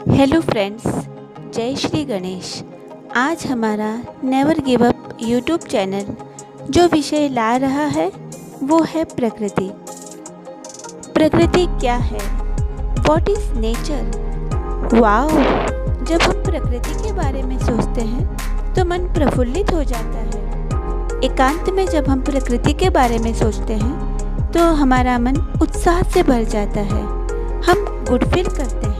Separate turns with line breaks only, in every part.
Hello friends, जय श्री गणेश। आज हमारा never give up YouTube channel जो विषय ला रहा है वो है प्रकृति। प्रकृति क्या है? What is nature? वाओ! जब हम प्रकृति के बारे में सोचते हैं तो मन प्रफुल्लित हो जाता है। एकांत में जब हम प्रकृति के बारे में सोचते हैं तो हमारा मन उत्साह से भर जाता है, हम गुड फील करते हैं।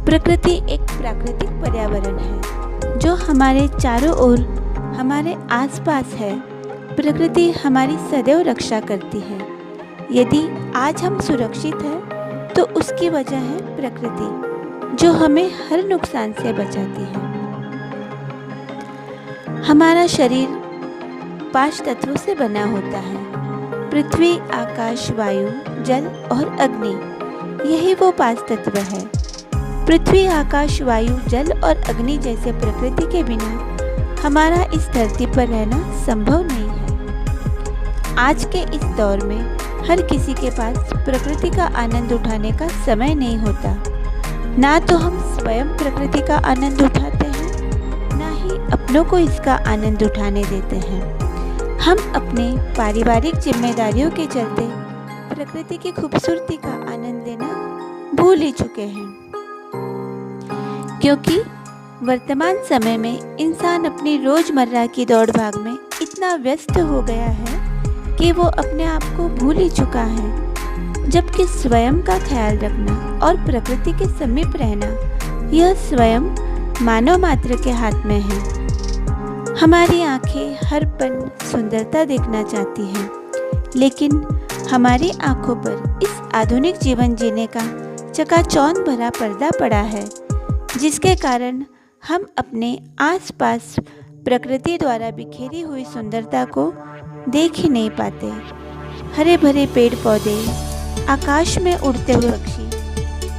प्रकृति एक प्राकृतिक पर्यावरण है जो हमारे चारों ओर हमारे आसपास है। प्रकृति हमारी सदैव रक्षा करती है। यदि आज हम सुरक्षित हैं तो उसकी वजह है प्रकृति जो हमें हर नुकसान से बचाती है। हमारा शरीर 5 तत्वों से बना होता है: पृथ्वी, आकाश, वायु, जल और अग्नि। यही वो 5 तत्व है। पृथ्वी, आकाश, वायु, जल और अग्नि जैसे प्रकृति के बिना हमारा इस धरती पर रहना संभव नहीं है। आज के इस दौर में हर किसी के पास प्रकृति का आनंद उठाने का समय नहीं होता। ना तो हम स्वयं प्रकृति का आनंद उठाते हैं, ना ही अपनों को इसका आनंद उठाने देते हैं। हम अपने पारिवारिक जिम्मेदारियों के चलते प्रकृति की खूबसूरती का आनंद लेना भूल ही चुके हैं, क्योंकि वर्तमान समय में इंसान अपनी रोजमर्रा की दौड़ भाग में इतना व्यस्त हो गया है कि वो अपने आप को भूल ही चुका है। जबकि स्वयं का ख्याल रखना और प्रकृति के समीप रहना यह स्वयं मानव मात्र के हाथ में है। हमारी आंखें हर पल सुंदरता देखना चाहती हैं, लेकिन हमारी आंखों पर इस आधुनिक जीवन जीने का चकाचौंध भरा पर्दा पड़ा है, जिसके कारण हम अपने आसपास प्रकृति द्वारा बिखेरी हुई सुंदरता को देख ही नहीं पाते। हरे भरे पेड़ पौधे, आकाश में उड़ते हुए पक्षी,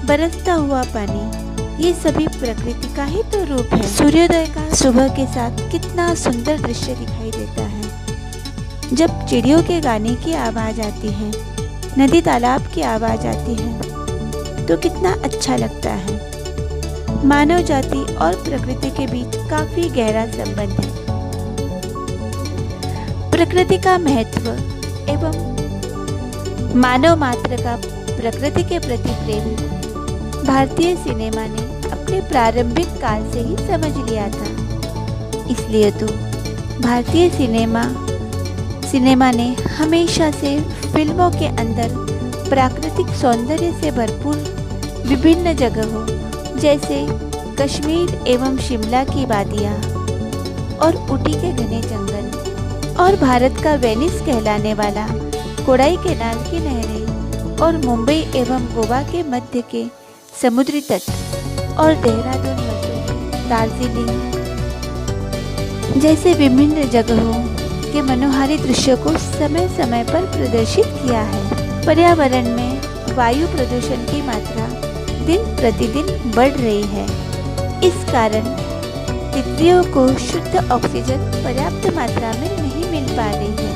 बरसता हुआ पानी, ये सभी प्रकृति का ही तो रूप है। सूर्योदय का सुबह के साथ कितना सुंदर दृश्य दिखाई देता है। जब चिड़ियों के गाने की आवाज़ आती है, नदी तालाब की आवाज़ आती है तो कितना अच्छा लगता है। मानव जाति और प्रकृति के बीच काफी गहरा संबंध है। प्रकृति का महत्व एवं मानव मात्र का प्रकृति के प्रति प्रेम भारतीय सिनेमा ने अपने प्रारंभिक काल से ही समझ लिया था। इसलिए तो भारतीय सिनेमा ने हमेशा से फिल्मों के अंदर प्राकृतिक सौंदर्य से भरपूर विभिन्न जगहों जैसे कश्मीर एवं शिमला की वादियाँ और ऊटी के घने जंगल और भारत का वेनिस कहलाने वाला कोडाई कैनाल की नहरें और मुंबई एवं गोवा के मध्य के समुद्री तट और देहरादून, मसूरी, दार्जिलिंग जैसे विभिन्न जगहों के मनोहारी दृश्यों को समय समय पर प्रदर्शित किया है। पर्यावरण में वायु प्रदूषण की मात्रा दिन प्रतिदिन बढ़ रही है। इस कारण तितलियों को शुद्ध ऑक्सीजन पर्याप्त मात्रा में नहीं मिल पा रही है।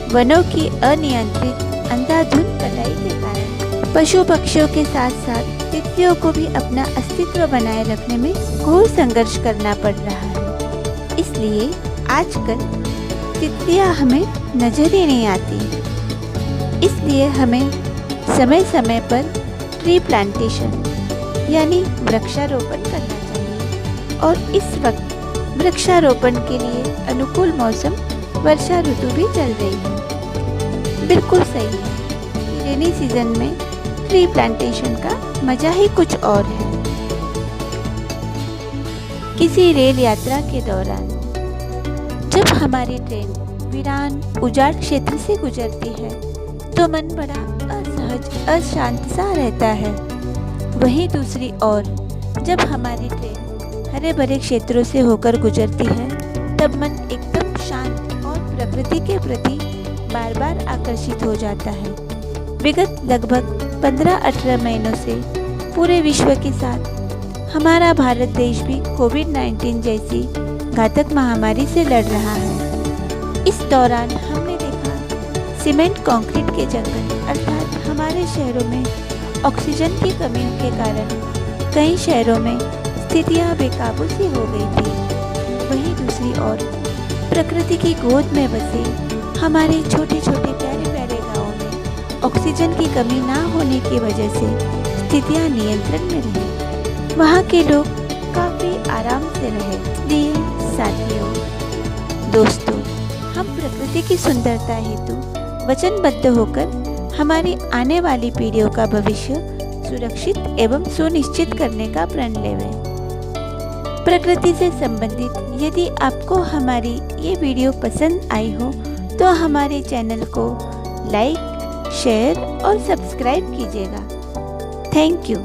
वनों की अनियंत्रित अंधाधुंध कटाई के कारण पशु पक्षियों के साथ साथ तितलियों को भी अपना अस्तित्व बनाए रखने में घोर संघर्ष करना पड़ रहा है। इसलिए आजकल तितलियां हमें नजर ही नहीं आती। इसलिए हमें समय समय पर ट्री प्लांटेशन यानी वृक्षारोपण करना चाहिए। और इस वक्त वृक्षारोपण के लिए अनुकूल मौसम वर्षा ऋतु भी चल रही है। बिल्कुल सही है, रेनी सीजन में ट्री प्लांटेशन का मजा ही कुछ और है। किसी रेल यात्रा के दौरान जब हमारी ट्रेन वीरान उजाड़ क्षेत्र से गुजरती है तो मन बड़ा असहज अशांत सा रहता है। वहीं दूसरी ओर जब हमारी ट्रेन हरे भरे क्षेत्रों से होकर गुजरती है तब मन एकदम शांत और प्रकृति के प्रति बार बार आकर्षित हो जाता है। विगत लगभग 15-18 महीनों से पूरे विश्व के साथ हमारा भारत देश भी कोविड-19 जैसी घातक महामारी से लड़ रहा है। इस दौरान हमने देखा सीमेंट कंक्रीट के जंगल अर्थात हमारे शहरों में ऑक्सीजन की कमी के कारण कई शहरों में स्थितियां बेकाबू सी हो गई थी। वहीं दूसरी ओर प्रकृति की गोद में बसे हमारे छोटे छोटे प्यारे प्यारे गाँवों में ऑक्सीजन की कमी ना होने की वजह से स्थितियां नियंत्रण में रही। वहाँ के लोग काफ़ी आराम से रहे। इसलिए साथियों, दोस्तों, हम प्रकृति की सुंदरता हेतु वचनबद्ध होकर हमारी आने वाली पीढ़ियों का भविष्य सुरक्षित एवं सुनिश्चित करने का प्रण लें। प्रकृति से संबंधित यदि आपको हमारी ये वीडियो पसंद आई हो तो हमारे चैनल को लाइक, शेयर और सब्सक्राइब कीजिएगा। Thank you.